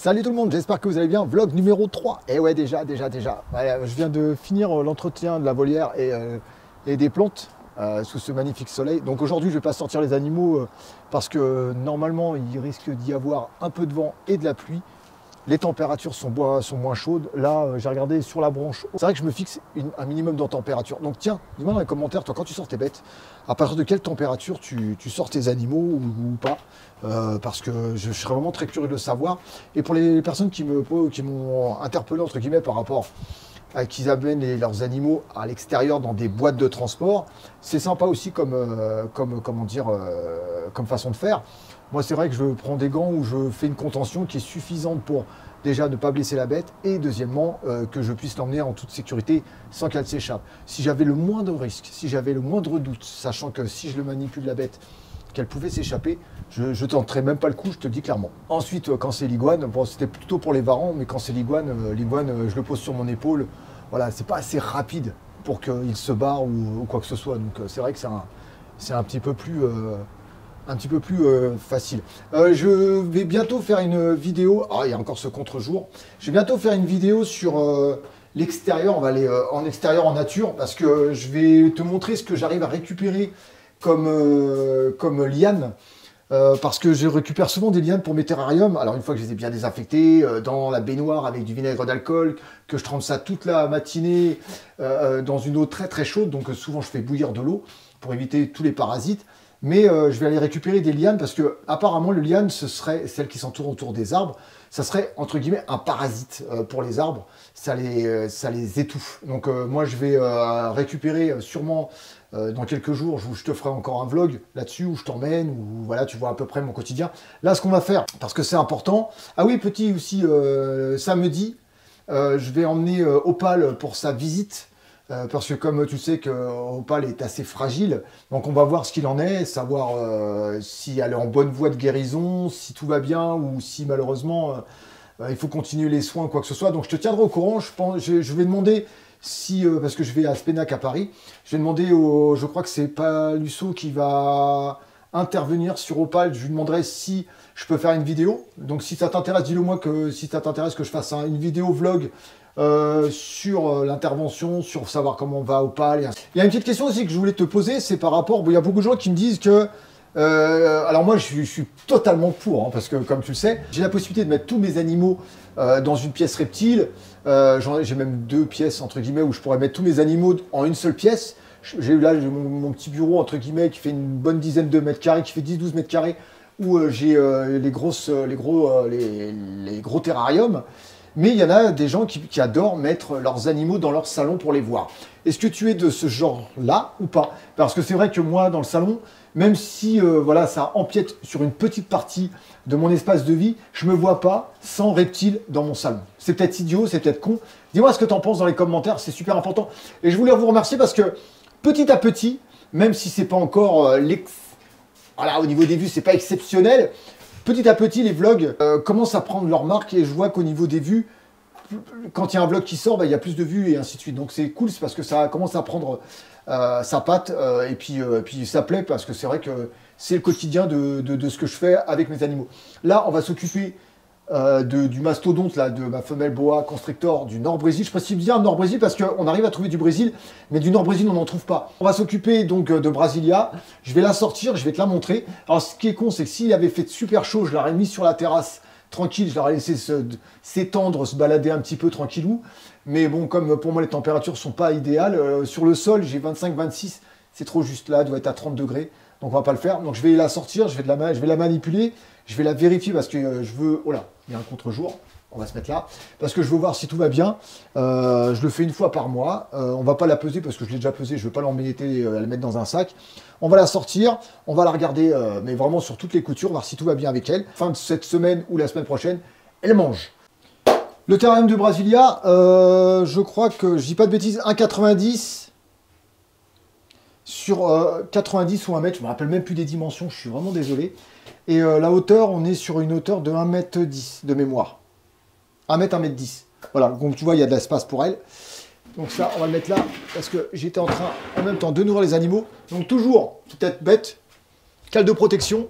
Salut tout le monde, j'espère que vous allez bien. Vlog numéro 3. Et ouais, déjà. Ouais, je viens de finir l'entretien de la volière et des plantes sous ce magnifique soleil. Donc aujourd'hui, je ne vais pas sortir les animaux parce que normalement, il risque d'y avoir un peu de vent et de la pluie. Les températures sont moins chaudes. Là, j'ai regardé sur la branche. C'est vrai que je me fixe un minimum de température. Donc tiens, dis-moi dans les commentaires, toi, quand tu sors tes bêtes, à partir de quelle température tu sors tes animaux ou pas, parce que je serais vraiment très curieux de le savoir. Et pour les personnes qui m'ont interpellé, entre guillemets, par rapport à qu'ils amènent leurs animaux à l'extérieur dans des boîtes de transport, c'est sympa aussi comme façon de faire. Moi, c'est vrai que je prends des gants où je fais une contention qui est suffisante pour déjà ne pas blesser la bête et deuxièmement que je puisse l'emmener en toute sécurité sans qu'elle s'échappe. Si j'avais le moindre risque, si j'avais le moindre doute, sachant que si je le manipule la bête, qu'elle pouvait s'échapper, je tenterais même pas le coup, je te le dis clairement. Ensuite, quand c'est l'iguane, bon, c'était plutôt pour les varans, mais quand c'est l'iguane, je le pose sur mon épaule. Voilà, c'est pas assez rapide pour qu'il se barre ou quoi que ce soit. Donc c'est vrai que c'est un petit peu plus facile. Je vais bientôt faire une vidéo. Ah, il y a encore ce contre-jour. Je vais bientôt faire une vidéo sur l'extérieur. On va aller en extérieur, en nature, parce que je vais te montrer ce que j'arrive à récupérer comme lianes. Parce que je récupère souvent des lianes pour mes terrariums. Alors une fois que je les ai bien désinfectés, dans la baignoire avec du vinaigre d'alcool, que je trempe ça toute la matinée dans une eau très très chaude. Donc souvent je fais bouillir de l'eau pour éviter tous les parasites. Mais je vais aller récupérer des lianes parce que apparemment le liane, ce serait celle qui s'entoure autour des arbres. Ça serait entre guillemets un parasite pour les arbres. Ça les étouffe. Donc moi je vais récupérer sûrement dans quelques jours. Je te ferai encore un vlog là-dessus où je t'emmène, où voilà, tu vois à peu près mon quotidien. Là, ce qu'on va faire, parce que c'est important. Ah oui, petit aussi, samedi, je vais emmener Opal pour sa visite. Parce que comme tu sais que Opal est assez fragile, donc on va voir ce qu'il en est, savoir si elle est en bonne voie de guérison, si tout va bien ou si malheureusement il faut continuer les soins, quoi que ce soit. Donc je te tiendrai au courant. Je vais demander si, parce que je vais à Spenac à Paris, je vais demander je crois que c'est Palusso qui va intervenir sur Opal. Je lui demanderai si je peux faire une vidéo. Donc si ça t'intéresse, dis-le moi que si ça t'intéresse que je fasse une vidéo vlog sur l'intervention, sur savoir comment va Opal. Il y a une petite question aussi que je voulais te poser, c'est par rapport, il y a beaucoup de gens qui me disent que, alors moi je suis totalement pour, hein, parce que comme tu le sais, j'ai la possibilité de mettre tous mes animaux dans une pièce reptile. J'ai même 2 pièces entre guillemets où je pourrais mettre tous mes animaux en une seule pièce. J'ai mon petit bureau entre guillemets qui fait une bonne dizaine de mètres carrés, qui fait 10-12 mètres carrés, où j'ai les gros terrariums. Mais il y en a des gens qui adorent mettre leurs animaux dans leur salon pour les voir. Est-ce que tu es de ce genre-là ou pas? Parce que c'est vrai que moi, dans le salon, même si voilà, ça empiète sur une petite partie de mon espace de vie, je ne me vois pas sans reptiles dans mon salon. C'est peut-être idiot, c'est peut-être con. Dis-moi ce que tu en penses dans les commentaires, c'est super important. Et je voulais vous remercier parce que petit à petit, même si c'est pas encore voilà, au niveau des vues, c'est pas exceptionnel. Petit à petit, les vlogs commencent à prendre leur marque et je vois qu'au niveau des vues, quand il y a un vlog qui sort, il y a plus de vues et ainsi de suite. Donc c'est cool, c'est parce que ça commence à prendre sa patte et puis ça plaît parce que c'est vrai que c'est le quotidien de ce que je fais avec mes animaux. Là, on va s'occuper du mastodonte, là, de ma femelle boa constrictor du Nord-Brésil. Je précise bien Nord-Brésil parce qu'on arrive à trouver du Brésil, mais du Nord-Brésil, on n'en trouve pas. On va s'occuper donc de Brasilia. Je vais la sortir, je vais te la montrer. Alors, ce qui est con, c'est que s'il avait fait super chaud, je l'aurais mis sur la terrasse tranquille, je l'aurais laissé s'étendre, se balader un petit peu tranquillou. Mais bon, comme pour moi, les températures sont pas idéales, sur le sol, j'ai 25-26, c'est trop juste là, elle doit être à 30 degrés. Donc on va pas le faire. Donc je vais la sortir, je vais la manipuler, je vais la vérifier parce que je veux... Oh là, il y a un contre-jour, on va se mettre là. Parce que je veux voir si tout va bien. Je le fais une fois par mois. On va pas la peser parce que je l'ai déjà pesée, je veux pas l'embêter, la mettre dans un sac. On va la sortir, on va la regarder, mais vraiment sur toutes les coutures, voir si tout va bien avec elle. Fin de cette semaine ou la semaine prochaine, elle mange. Le terrarium de Brasilia, je crois que, je dis pas de bêtises, 1,90 sur 90 ou 1 mètre, je me rappelle même plus des dimensions, je suis vraiment désolé. Et la hauteur, on est sur une hauteur de 1,10 m de mémoire. 1 mètre, 1,10 m. Voilà, donc tu vois, il y a de l'espace pour elle. Donc ça, on va le mettre là, parce que j'étais en train, en même temps, de nourrir les animaux. Donc toujours, peut-être bête, cale de protection.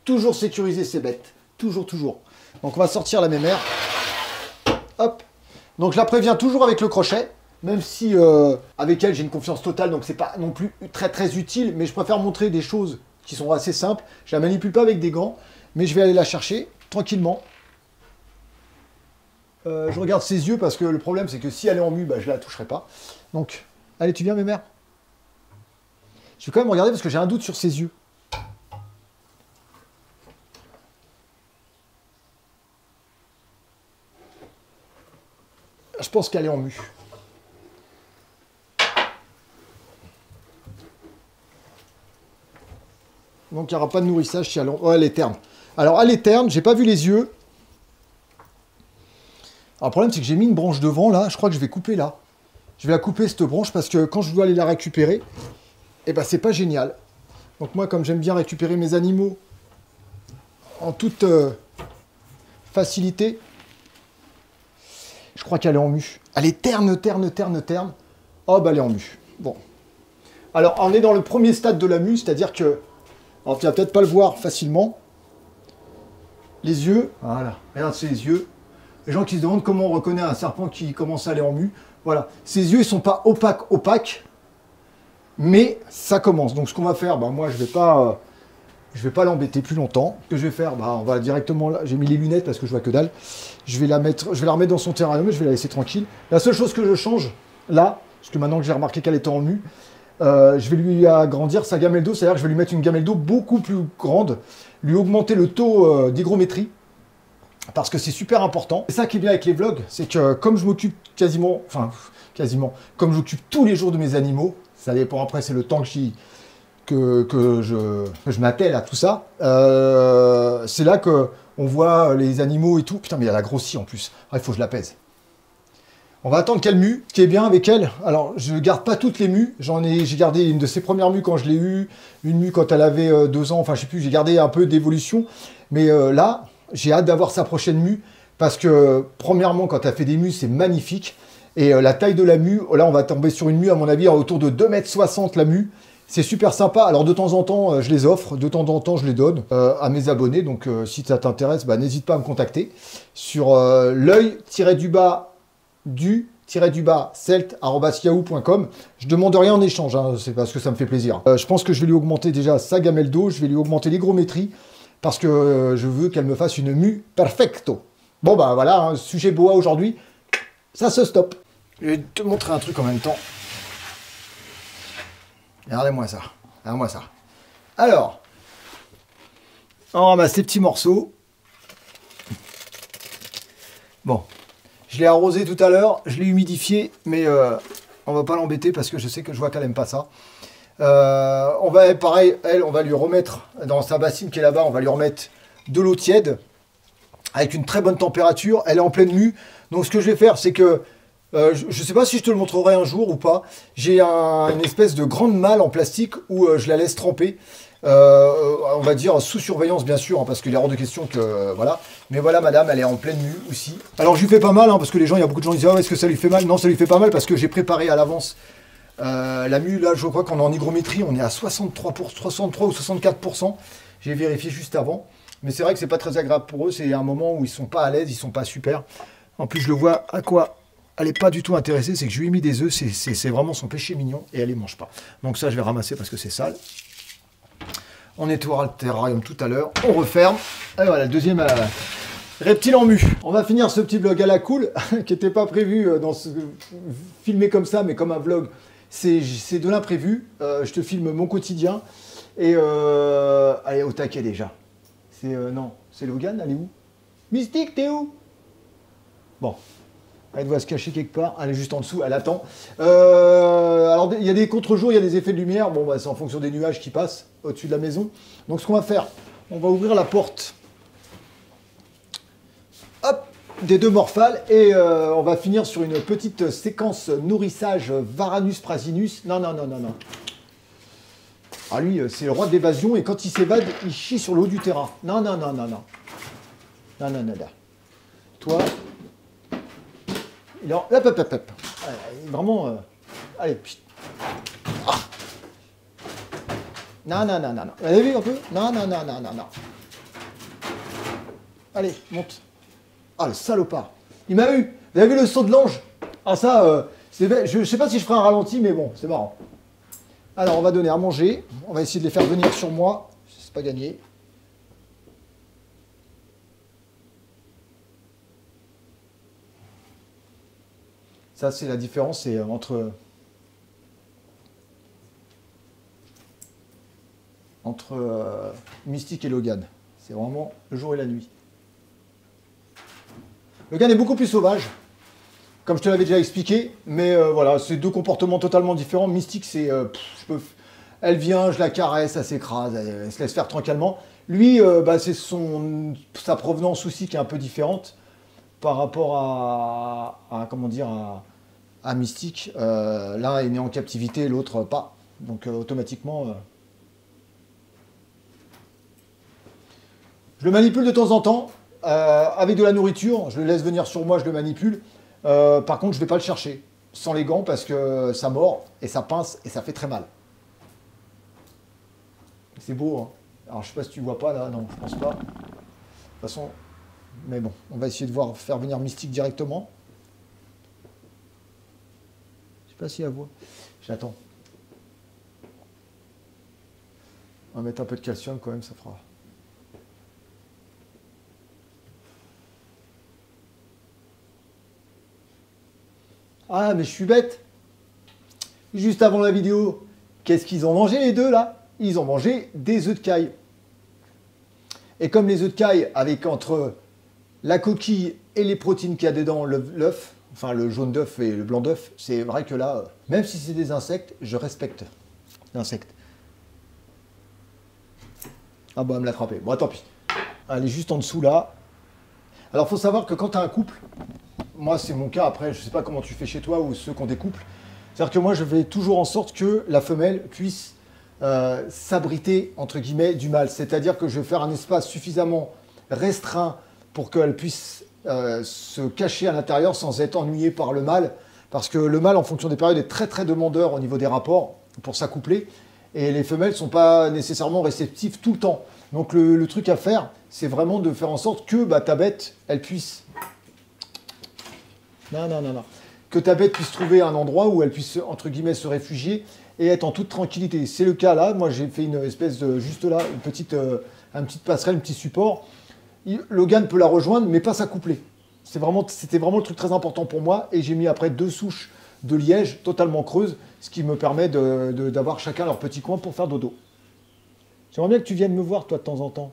Toujours sécuriser ces bêtes. Toujours, toujours. Donc on va sortir la mémère. Hop. Donc je la préviens toujours avec le crochet, même si avec elle j'ai une confiance totale, donc c'est pas non plus très très utile, mais je préfère montrer des choses qui sont assez simples. Je la manipule pas avec des gants, mais je vais aller la chercher tranquillement. Je regarde ses yeux parce que le problème c'est que si elle est en mue, bah, je la toucherai pas. Donc, allez, tu viens mémère? Je vais quand même regarder parce que j'ai un doute sur ses yeux. Je pense qu'elle est en mue. Donc il n'y aura pas de nourrissage si elle... Oh, elle est terne. Alors elle est terne, j'ai pas vu les yeux. Alors le problème c'est que j'ai mis une branche devant là, je crois que je vais couper là. Je vais la couper cette branche parce que quand je dois aller la récupérer, eh ben c'est pas génial. Donc moi comme j'aime bien récupérer mes animaux en toute facilité, je crois qu'elle est en mue. Elle est terne, terne, terne, terne. Oh bah elle est en mue. Bon. Alors on est dans le premier stade de la mue, c'est-à-dire que... Alors tu vas peut-être pas le voir facilement. Les yeux, voilà, regarde ses yeux. Les gens qui se demandent comment on reconnaît un serpent qui commence à aller en mue. Voilà, ses yeux ils sont pas opaques, mais ça commence. Donc ce qu'on va faire, bah, moi je vais pas l'embêter plus longtemps. Ce que je vais faire, bah, on va directement là. J'ai mis les lunettes parce que je vois que dalle. Je vais la remettre dans son terrarium et je vais la laisser tranquille. La seule chose que je change là, parce que maintenant que j'ai remarqué qu'elle était en mue, je vais lui agrandir sa gamelle d'eau, c'est-à-dire que je vais lui mettre une gamelle d'eau beaucoup plus grande, lui augmenter le taux d'hygrométrie, parce que c'est super important. C'est ça qui est bien avec les vlogs, c'est que comme je m'occupe quasiment, comme j'occupe tous les jours de mes animaux, ça dépend après, c'est le temps que je m'attelle à tout ça, c'est là que on voit les animaux et tout. Putain, mais elle a grossi en plus. Ah, il faut que je la pèse. On va attendre qu'elle mue. Ce qui est bien avec elle, alors je garde pas toutes les mues. J'ai gardé une de ses premières mues quand je l'ai eue, une mue quand elle avait 2 ans, enfin je sais plus, j'ai gardé un peu d'évolution. Mais là, j'ai hâte d'avoir sa prochaine mue parce que premièrement, quand elle fait des mues, c'est magnifique. Et la taille de la mue, là on va tomber sur une mue à mon avis autour de 2,60 m la mue. C'est super sympa. Alors de temps en temps, je les offre, de temps en temps, je les donne à mes abonnés. Donc si ça t'intéresse, bah, n'hésite pas à me contacter sur l'œil-du-celt@yahoo.com. Je demande rien en échange, hein, c'est parce que ça me fait plaisir. Je pense que je vais lui augmenter déjà sa gamelle d'eau, je vais lui augmenter l'hygrométrie parce que je veux qu'elle me fasse une mue perfecto. Bon bah voilà, hein, sujet boa aujourd'hui, ça se stoppe. Je vais te montrer un truc en même temps. Regardez-moi ça. Regardez-moi ça. Alors, on ramasse ces petits morceaux. Bon, je l'ai arrosé tout à l'heure, je l'ai humidifié, mais on va pas l'embêter parce que je sais que je vois qu'elle aime pas ça. On va, pareil, elle, on va lui remettre dans sa bassine qui est là-bas, on va lui remettre de l'eau tiède avec une très bonne température. Elle est en pleine mue. Donc ce que je vais faire, c'est que je ne sais pas si je te le montrerai un jour ou pas. J'ai une espèce de grande malle en plastique où je la laisse tremper. On va dire sous surveillance bien sûr, hein, parce qu'il est hors de question que... voilà. Mais voilà, madame, elle est en pleine mue aussi. Alors je lui fais pas mal, hein, parce que les gens, il y a beaucoup de gens qui disent « Ah, est-ce que ça lui fait mal ?» Non, ça lui fait pas mal parce que j'ai préparé à l'avance la mue. Là, je crois qu'on est en hygrométrie, on est à 63 ou 64%. J'ai vérifié juste avant. Mais c'est vrai que c'est pas très agréable pour eux. C'est un moment où ils sont pas à l'aise, ils sont pas super. En plus, je le vois à quoi elle n'est pas du tout intéressée, c'est que je lui ai mis des œufs, c'est vraiment son péché mignon, et elle les mange pas. Donc ça, je vais ramasser parce que c'est sale. On nettoiera le terrarium tout à l'heure, on referme. Et voilà, le deuxième reptile en mue. On va finir ce petit vlog à la cool, qui n'était pas prévu filmé comme ça, mais comme un vlog. C'est de l'imprévu. Je te filme mon quotidien. Et allez, au taquet déjà. Non, c'est Logan, elle est où? Mystique, t'es où? Bon. Elle doit se cacher quelque part, elle est juste en dessous, elle attend. Alors, il y a des contre-jours, il y a des effets de lumière. Bon, bah, c'est en fonction des nuages qui passent au-dessus de la maison. Donc, ce qu'on va faire, on va ouvrir la porte. Hop, des 2 morphales. Et on va finir sur une petite séquence nourrissage Varanus prasinus. Non, non, non, non, non. Ah, lui, c'est le roi de l'évasion. Et quand il s'évade, il chie sur le haut du terrain. Non, non, non, non, non. Non, non, non, non. Toi... Alors, hop, hop, hop, hop. Vraiment, allez, ah. Non, non, non, non, non. Vous avez vu un peu? Non, non, non, non, non, non. Allez, monte. Ah, le salopard. Il m'a eu. Vous avez vu le saut de l'ange? Ah, ça, je sais pas si je ferai un ralenti, mais bon, c'est marrant. Alors, on va donner à manger. On va essayer de les faire venir sur moi. C'est pas gagné. Ça, c'est la différence, c'est entre Mystique et Logan. C'est vraiment le jour et la nuit. Logan est beaucoup plus sauvage, comme je te l'avais déjà expliqué, mais voilà, c'est deux comportements totalement différents. Mystique, c'est... elle vient, je la caresse, elle s'écrase, elle se laisse faire tranquillement. Lui, c'est sa provenance aussi qui est un peu différente par rapport à Mystique. L'un est né en captivité, l'autre pas. Donc automatiquement... Je le manipule de temps en temps, avec de la nourriture. Je le laisse venir sur moi, je le manipule. Par contre, je ne vais pas le chercher sans les gants parce que ça mord et ça pince et ça fait très mal. C'est beau, hein. Alors, je sais pas si tu vois pas là, non, je pense pas. De toute façon, mais bon, on va essayer de faire venir Mystique directement. Je sais pas si elle voit. J'attends. On va mettre un peu de calcium quand même, ça fera. Ah, mais je suis bête. Juste avant la vidéo, qu'est-ce qu'ils ont mangé les deux là? Ils ont mangé des œufs de caille. Et comme les œufs de caille, avec entre la coquille et les protéines qu'il y a dedans, l'œuf, enfin le jaune d'œuf et le blanc d'œuf, c'est vrai que là, même si c'est des insectes, je respecte l'insecte. Ah bah, elle me l'a attrapé. Bon, tant pis. Elle est juste en dessous là. Alors, il faut savoir que quand tu as un couple, moi c'est mon cas, après je ne sais pas comment tu fais chez toi ou ceux qui ont des couples, c'est-à-dire que moi je fais toujours en sorte que la femelle puisse s'abriter entre guillemets du mâle, c'est-à-dire que je vais faire un espace suffisamment restreint pour qu'elle puisse se cacher à l'intérieur sans être ennuyée par le mâle, parce que le mâle en fonction des périodes est très très demandeur au niveau des rapports pour s'accoupler, et les femelles ne sont pas nécessairement réceptives tout le temps. Donc le truc à faire, c'est vraiment de faire en sorte que ta bête, elle puisse... Non. Que ta bête puisse trouver un endroit où elle puisse, entre guillemets, se réfugier et être en toute tranquillité. C'est le cas là. Moi, j'ai fait une espèce de, juste là, une petite passerelle, un petit support. Logan peut la rejoindre, mais pas s'accoupler. C'était vraiment le truc très important pour moi. Et j'ai mis après 2 souches de liège totalement creuses, ce qui me permet d'avoir chacun leur petit coin pour faire dodo. J'aimerais bien que tu viennes me voir, toi, de temps en temps.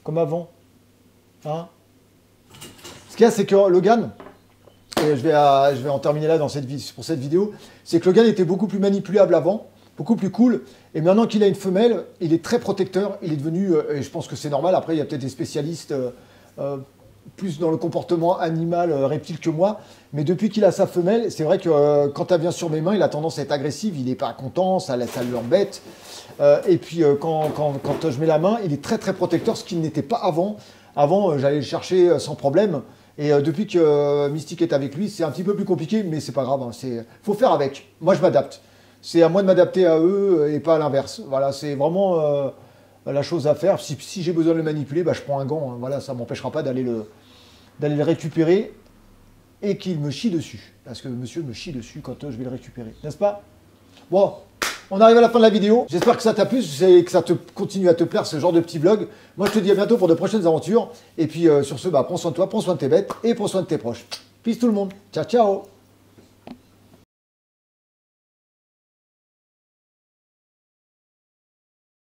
Comme avant. Hein? Ce qu'il y a, c'est que Logan... Et je vais en terminer là pour cette vidéo, c'est que Logan était beaucoup plus manipulable avant, beaucoup plus cool, et maintenant qu'il a une femelle, il est très protecteur, il est devenu, et je pense que c'est normal, après il y a peut-être des spécialistes plus dans le comportement animal, reptile que moi, mais depuis qu'il a sa femelle, c'est vrai que quand elle vient sur mes mains, il a tendance à être agressif, il n'est pas content, ça l'embête, et puis quand je mets la main, il est très très protecteur, ce qu'il n'était pas avant. Avant, j'allais le chercher sans problème. Et depuis que Mystique est avec lui, c'est un petit peu plus compliqué, mais c'est pas grave. Hein, faut faire avec. Moi, je m'adapte. C'est à moi de m'adapter à eux et pas à l'inverse. Voilà, c'est vraiment la chose à faire. Si j'ai besoin de le manipuler, je prends un gant. Hein, voilà, ça m'empêchera pas d'aller le récupérer et qu'il me chie dessus. Parce que monsieur me chie dessus quand je vais le récupérer. N'est-ce pas? Bon, on arrive à la fin de la vidéo. J'espère que ça t'a plu, que ça te continue à te plaire ce genre de petit vlog. Moi, je te dis à bientôt pour de prochaines aventures. Et puis, sur ce, prends soin de toi, prends soin de tes bêtes et prends soin de tes proches. Peace tout le monde. Ciao, ciao.